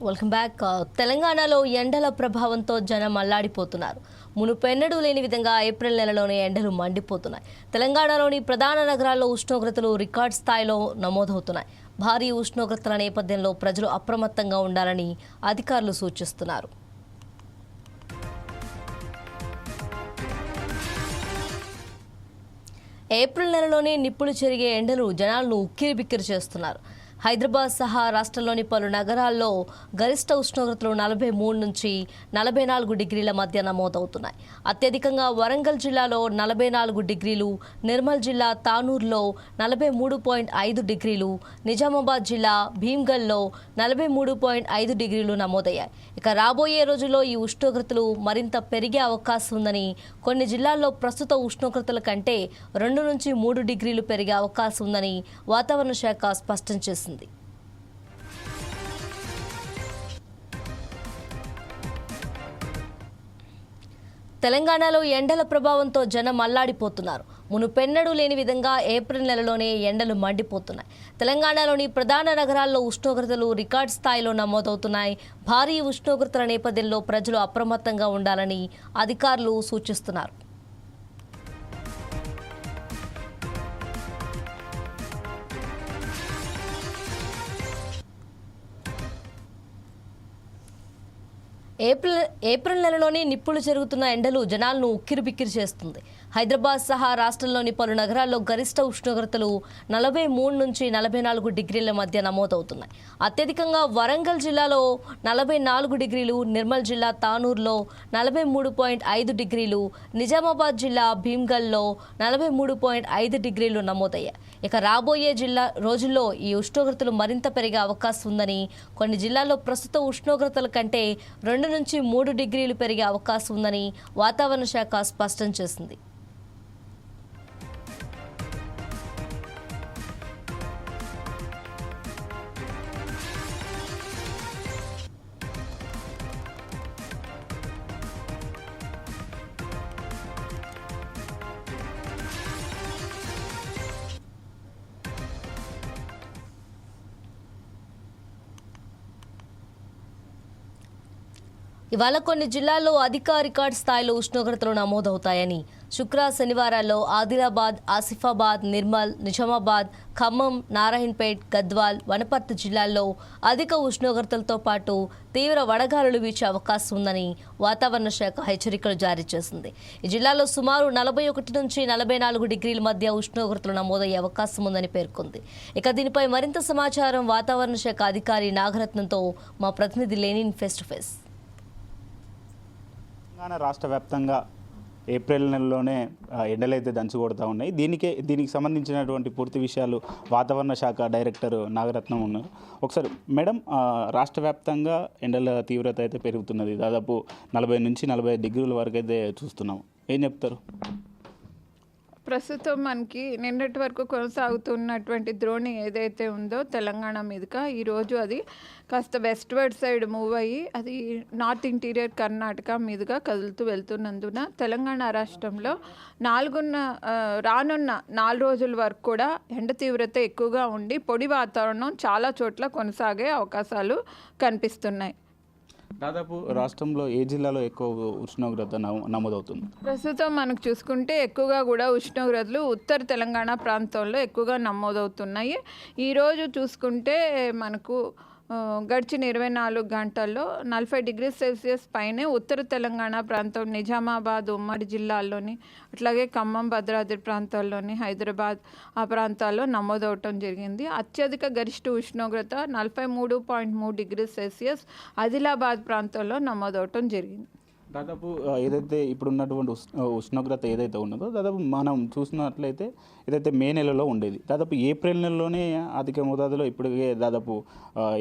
Welcome back. తెలంగాణలో ఎండల ప్రభావంతో జనం అల్లాడిపోతున్నారు. మునుపెన్నడూ లేని విధంగా ఏప్రిల్ నెలలోనే ఎండలు మండిపోతున్నాయి. తెలంగాణలోని ప్రధాన నగరాల్లో ఉష్ణోగ్రతలు రికార్డ్ స్థాయిలో నమోదవుతున్నాయి. భారీ ఉష్ణోగ్రతల నేపథ్యంలో ప్రజలు అప్రమత్తంగా ఉండాలని అధికారులు సూచిస్తున్నారు. ఏప్రిల్ నెలలోనే నిప్పులు చెరిగే ఎండలు జనాలను ఉక్కిరిబిక్కిరి చేస్తున్నారు. హైదరాబాద్ సహా రాష్ట్రంలోని పలు నగరాల్లో గరిష్ట ఉష్ణోగ్రతలు 43 నుంచి 44 డిగ్రీల మధ్య నమోదవుతున్నాయి. అత్యధికంగా వరంగల్ జిల్లాలో 44 డిగ్రీలు, నిర్మల్ జిల్లా తానూరులో 43.5 డిగ్రీలు, నిజామాబాద్ జిల్లా భీమ్గల్లో 43.5 డిగ్రీలు నమోదయ్యాయి. ఇక రాబోయే రోజుల్లో ఈ ఉష్ణోగ్రతలు మరింత పెరిగే అవకాశం ఉందని, కొన్ని జిల్లాల్లో ప్రస్తుత ఉష్ణోగ్రతల కంటే 2 నుంచి 3 డిగ్రీలు పెరిగే అవకాశం ఉందని వాతావరణ శాఖ స్పష్టం చేసింది. తెలంగాణలో ఎండల ప్రభావంతో జనం అల్లాడిపోతున్నారు. మునుపెన్నడూ లేని విధంగా ఏప్రిల్ నెలలోనే ఎండలు మండిపోతున్నాయి. తెలంగాణలోని ప్రధాన నగరాల్లో ఉష్ణోగ్రతలు రికార్డ్ స్థాయిలో నమోదవుతున్నాయి. భారీ ఉష్ణోగ్రతల నేపథ్యంలో ప్రజలు అప్రమత్తంగా ఉండాలని అధికారులు సూచిస్తున్నారు. ఏప్రిల్ నెలలోనే నిప్పులు చెరుగుతున్న ఎండలు జనాలను ఉక్కిరిబిక్కిరి చేస్తుంది. హైదరాబాద్ సహా రాష్ట్రంలోని పలు నగరాల్లో గరిష్ట ఉష్ణోగ్రతలు 43 నుంచి 44 డిగ్రీల మధ్య నమోదవుతున్నాయి. అత్యధికంగా వరంగల్ జిల్లాలో 44 డిగ్రీలు, నిర్మల్ జిల్లా తానూరులో 43.5 డిగ్రీలు, నిజామాబాద్ జిల్లా భీమ్గల్లో 43.5 డిగ్రీలు నమోదయ్యాయి. ఇక రాబోయే రోజుల్లో ఈ ఉష్ణోగ్రతలు మరింత పెరిగే అవకాశం ఉందని, కొన్ని జిల్లాల్లో ప్రస్తుత ఉష్ణోగ్రతల కంటే 2 నుంచి 3 డిగ్రీలు పెరిగే అవకాశం ఉందని వాతావరణ శాఖ స్పష్టం చేసింది. ఇవాళ కొన్ని జిల్లాల్లో అధిక రికార్డ్ స్థాయిలో ఉష్ణోగ్రతలు నమోదవుతాయని, శుక్ర శనివారాల్లో ఆదిలాబాద్, ఆసిఫాబాద్, నిర్మల్, నిజామాబాద్, ఖమ్మం, నారాయణపేట్, గద్వాల్, వనపర్తి జిల్లాల్లో అధిక ఉష్ణోగ్రతలతో పాటు తీవ్ర వడగాలులు వీచే అవకాశం ఉందని వాతావరణ శాఖ హెచ్చరికలు జారీ చేసింది. ఈ జిల్లాలో సుమారు 41 నుంచి 44 డిగ్రీల మధ్య ఉష్ణోగ్రతలు నమోదయ్యే అవకాశం ఉందని పేర్కొంది. ఇక దీనిపై మరింత సమాచారం వాతావరణ శాఖ అధికారి నాగరత్నంతో మా ప్రతినిధి Lenin face to face. Telangana రాష్ట్ర వ్యాప్తంగా ఏప్రిల్ నెలలోనే ఎండలైతే దంచి కొడుతూ ఉన్నాయి. దీనికి సంబంధించినటువంటి పూర్తి విషయాలు వాతావరణ శాఖ డైరెక్టర్ నాగరత్నం ఉన్నారు. ఒకసారి మేడం, రాష్ట్ర వ్యాప్తంగా ఎండల తీవ్రత అయితే పెరుగుతున్నది. దాదాపు 40 నుంచి 45 డిగ్రీల వరకు అయితే చూస్తున్నాం. ఏం చెప్తారు? ప్రస్తుతం మనకి నిన్నటి వరకు కొనసాగుతున్నటువంటి ద్రోణి ఏదైతే ఉందో తెలంగాణ మీదుగా ఈరోజు అది కాస్త వెస్ట్వర్డ్ సైడ్ మూవ్ అయ్యి అది నార్త్ ఇంటీరియర్ కర్ణాటక మీదుగా కదులుతూ వెళ్తున్నందున తెలంగాణ రాష్ట్రంలో రానున్న 4 రోజుల వరకు కూడా ఎండ తీవ్రత ఎక్కువగా ఉండి పొడి వాతావరణం చాలా చోట్ల కొనసాగే అవకాశాలు కనిపిస్తున్నాయి. దాదాపు రాష్ట్రంలో ఏ జిల్లాలో ఎక్కువ ఉష్ణోగ్రత నమోదవుతుంది? ప్రస్తుతం మనకు చూసుకుంటే ఎక్కువగా కూడా ఉష్ణోగ్రతలు ఉత్తర తెలంగాణ ప్రాంతంలో ఎక్కువగా నమోదవుతున్నాయి. ఈరోజు చూసుకుంటే మనకు గడిచిన 24 గంటల్లో 40 డిగ్రీల సెల్సియస్ పైనే ఉత్తర తెలంగాణ ప్రాంతం, నిజామాబాద్ ఉమ్మడి జిల్లాల్లోని, అట్లాగే ఖమ్మం, భద్రాద్రి ప్రాంతాల్లోని, హైదరాబాద్ ఆ ప్రాంతాల్లో నమోదవటం జరిగింది. అత్యధిక గరిష్ట ఉష్ణోగ్రత 43.3 డిగ్రీల సెల్సియస్ ఆదిలాబాద్ ప్రాంతంలో నమోదవటం జరిగింది. దాదాపు ఏదైతే ఇప్పుడున్నటువంటి ఉష్ణోగ్రత ఏదైతే ఉన్నదో దాదాపు మనం చూసినట్లయితే ఏదైతే మే నెలలో ఉండేది, దాదాపు ఏప్రిల్ నెలలోనే అధిక మోతాదులో ఇప్పటికే దాదాపు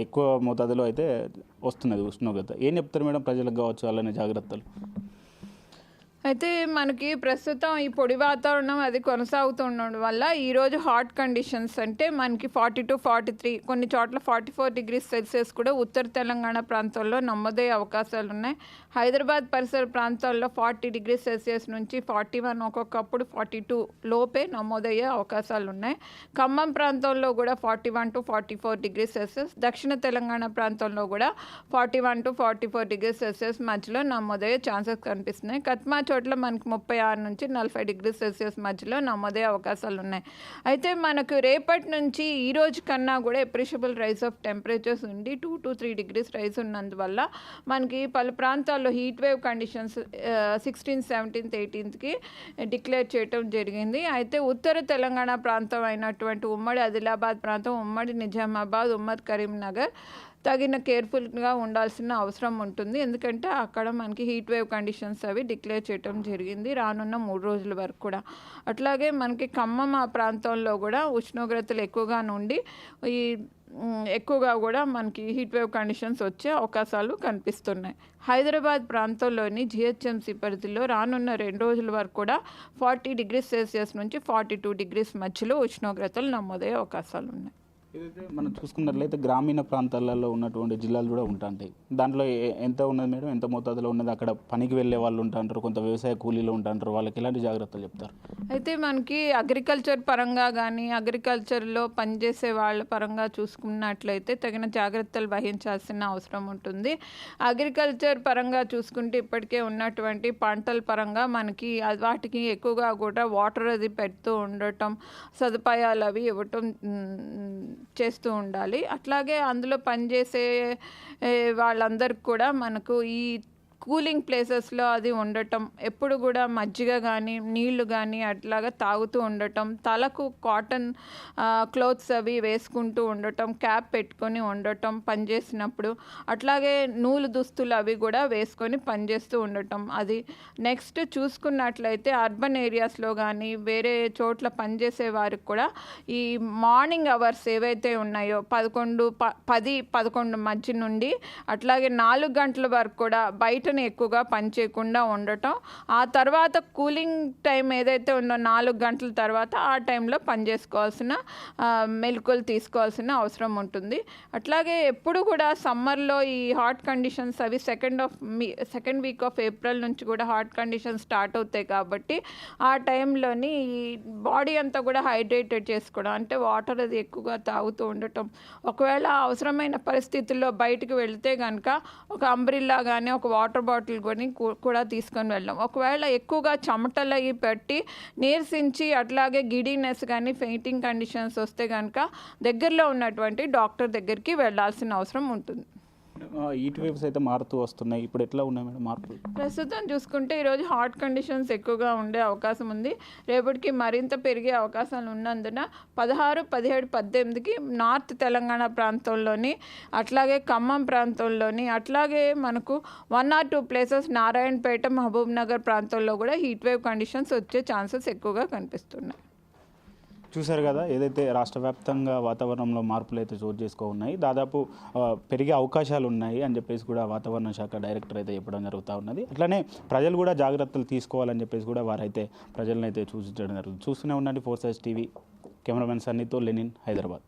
ఎక్కువ మోతాదులో అయితే వస్తున్నది ఉష్ణోగ్రత. ఏం చెప్తారు మేడం ప్రజలకు కావచ్చు అలానే జాగ్రత్తలు? అయితే మనకి ప్రస్తుతం ఈ పొడి వాతావరణం అది కొనసాగుతుండడం వల్ల ఈరోజు హాట్ కండిషన్స్ అంటే మనకి 42-43 కొన్ని చోట్ల 44°C కూడా ఉత్తర తెలంగాణ ప్రాంతాల్లో నమోదయ్యే అవకాశాలు ఉన్నాయి. హైదరాబాద్ పరిసర ప్రాంతాల్లో 40°C నుంచి 41 ఒక్కొక్కప్పుడు 42 లోపే నమోదయ్యే అవకాశాలు ఉన్నాయి. ఖమ్మం ప్రాంతంలో కూడా 41-44°C, దక్షిణ తెలంగాణ ప్రాంతంలో కూడా 41-44°C మధ్యలో నమోదయ్యే ఛాన్సెస్ కనిపిస్తున్నాయి. కత్మా చోట్ల మనకి 36 నుంచి 40°C మధ్యలో నమోదయ్యే అవకాశాలు ఉన్నాయి. అయితే మనకు రేపటి నుంచి ఈ రోజు కన్నా కూడా ఎప్రిషియబుల్ రైజ్ ఆఫ్ టెంపరేచర్స్ ఉండి 2 to 3 degrees రైజ్ ఉన్నందువల్ల మనకి పలు ప్రాంతాల్లో heat wave conditions 16th, 17th, 18th declare చేయటం జరిగింది. అయితే ఉత్తర తెలంగాణ ప్రాంతం అయినటువంటి ఉమ్మడి ఆదిలాబాద్ ప్రాంతం, ఉమ్మడి నిజామాబాద్, ఉమ్మడి కరీంనగర్ తగిన కేర్ఫుల్గా ఉండాల్సిన అవసరం ఉంటుంది. ఎందుకంటే అక్కడ మనకి హీట్ వేవ్ కండిషన్స్ అవి డిక్లేర్ చేయటం జరిగింది రానున్న 3 రోజుల వరకు కూడా. అట్లాగే మనకి ఖమ్మం ఆ ప్రాంతంలో కూడా ఉష్ణోగ్రతలు ఎక్కువగా నుండి ఈ ఎక్కువగా కూడా మనకి హీట్ వేవ్ కండిషన్స్ వచ్చే అవకాశాలు కనిపిస్తున్నాయి. హైదరాబాద్ ప్రాంతంలోని జిహెచ్ఎంసీ పరిధిలో రానున్న 2 రోజుల వరకు కూడా 40°C నుంచి 42 degrees మధ్యలో ఉష్ణోగ్రతలు నమోదయ్యే అవకాశాలు ఉన్నాయి. ఏదైతే మనం చూసుకున్నట్లయితే గ్రామీణ ప్రాంతాలలో ఉన్నటువంటి జిల్లాలు కూడా ఉంటాయి. దాంట్లో ఎంత ఉన్నది మేడం, ఎంత మోతాదులో ఉన్నది? అక్కడ పనికి వెళ్ళే వాళ్ళు ఉంటారు, కొంత వ్యవసాయ కూలీలు ఉంటారు, వాళ్ళకి ఎలాంటి జాగ్రత్తలు చెప్తారు? అయితే మనకి అగ్రికల్చర్ పరంగా కానీ అగ్రికల్చర్లో పనిచేసే వాళ్ళ పరంగా చూసుకున్నట్లయితే తగిన జాగ్రత్తలు వహించాల్సిన అవసరం ఉంటుంది. అగ్రికల్చర్ పరంగా చూసుకుంటే ఇప్పటికే ఉన్నటువంటి పంటల పరంగా మనకి వాటికి ఎక్కువగా కూడా వాటర్ అది పెడుతూ ఉండటం, సదుపాయాలు అవి ఇవ్వటం చేస్తూ ఉండాలి. అట్లాగే అందులో పనిచేసే వాళ్ళందరికీ కూడా మనకు ఈ కూలింగ్ ప్లేసెస్లో అది ఉండటం, ఎప్పుడు కూడా మజ్జిగ కానీ నీళ్లు కానీ అట్లాగా తాగుతూ ఉండటం, తలకు కాటన్ క్లోత్స్ అవి వేసుకుంటూ ఉండటం, క్యాప్ పెట్టుకొని ఉండటం పనిచేసినప్పుడు, అట్లాగే నూలు దుస్తులు అవి కూడా వేసుకొని పనిచేస్తూ ఉండటం. అది నెక్స్ట్ చూసుకున్నట్లయితే అర్బన్ ఏరియాస్లో కానీ వేరే చోట్ల పనిచేసే వారికి కూడా ఈ మార్నింగ్ అవర్స్ ఏవైతే ఉన్నాయో 10-11 మధ్య నుండి అట్లాగే 4 గంటల వరకు కూడా బయట ఎక్కువగా పనిచేయకుండా ఉండటం, ఆ తర్వాత కూలింగ్ టైం ఏదైతే ఉందో 4 గంటల తర్వాత ఆ టైంలో పనిచేసుకోవాల్సిన మెలకువలు తీసుకోవాల్సిన అవసరం ఉంటుంది. అట్లాగే ఎప్పుడు కూడా సమ్మర్లో ఈ హాట్ కండిషన్స్ అవి సెకండ్ వీక్ ఆఫ్ ఏప్రిల్ నుంచి కూడా హాట్ కండిషన్స్ స్టార్ట్ అవుతాయి కాబట్టి ఆ టైంలోని ఈ బాడీ అంతా కూడా హైడ్రేటెడ్ చేసుకోవడం, అంటే వాటర్ అది ఎక్కువగా తాగుతూ ఉండటం, ఒకవేళ అవసరమైన పరిస్థితుల్లో బయటికి వెళితే కనుక ఒక అంబ్రిల్లా కానీ ఒక వాటర్ బాటిల్ కూడా తీసుకొని వెళ్ళాం. ఒకవేళ ఎక్కువగా చెమటలు అవి పెట్టి నీరసించి అట్లాగే గిడీనెస్ కానీ ఫెయింటింగ్ కండిషన్స్ వస్తే కనుక దగ్గరలో ఉన్నటువంటి డాక్టర్ దగ్గరికి వెళ్ళాల్సిన అవసరం ఉంటుంది. హీట్ వేవ్స్ అయితే మారుతూ వస్తున్నాయి, ఇప్పుడు ఎట్లా ఉన్నాయి మేడం మార్పులు? ప్రస్తుతం చూసుకుంటే ఈరోజు హాట్ కండిషన్స్ ఎక్కువగా ఉండే అవకాశం ఉంది. రేపటికి మరింత పెరిగే అవకాశాలు ఉన్నందున 16, 17, 18కి నార్త్ తెలంగాణ ప్రాంతంలోని అట్లాగే ఖమ్మం ప్రాంతంలోని అట్లాగే మనకు 1 or 2 ప్లేసెస్ నారాయణపేట, మహబూబ్ నగర్ ప్రాంతంలో కూడా హీట్ వేవ్ కండిషన్స్ వచ్చే ఛాన్సెస్ ఎక్కువగా కనిపిస్తున్నాయి. చూశారు కదా, ఏదైతే రాష్ట్ర వ్యాప్తంగా వాతావరణంలో మార్పులు అయితే చోటు చేసుకో ఉన్నాయి, దాదాపు పెరిగే అవకాశాలు ఉన్నాయి అని చెప్పేసి కూడా వాతావరణ శాఖ డైరెక్టర్ అయితే చెప్పడం జరుగుతూ ఉన్నది. అట్లనే ప్రజలు కూడా జాగ్రత్తలు తీసుకోవాలని చెప్పేసి కూడా వారైతే ప్రజలను అయితే సూచించడం జరుగుతుంది. చూస్తూనే ఉండండి 4 Sides TV. కెమెరామెన్ సన్నీతో లెనిన్, హైదరాబాద్.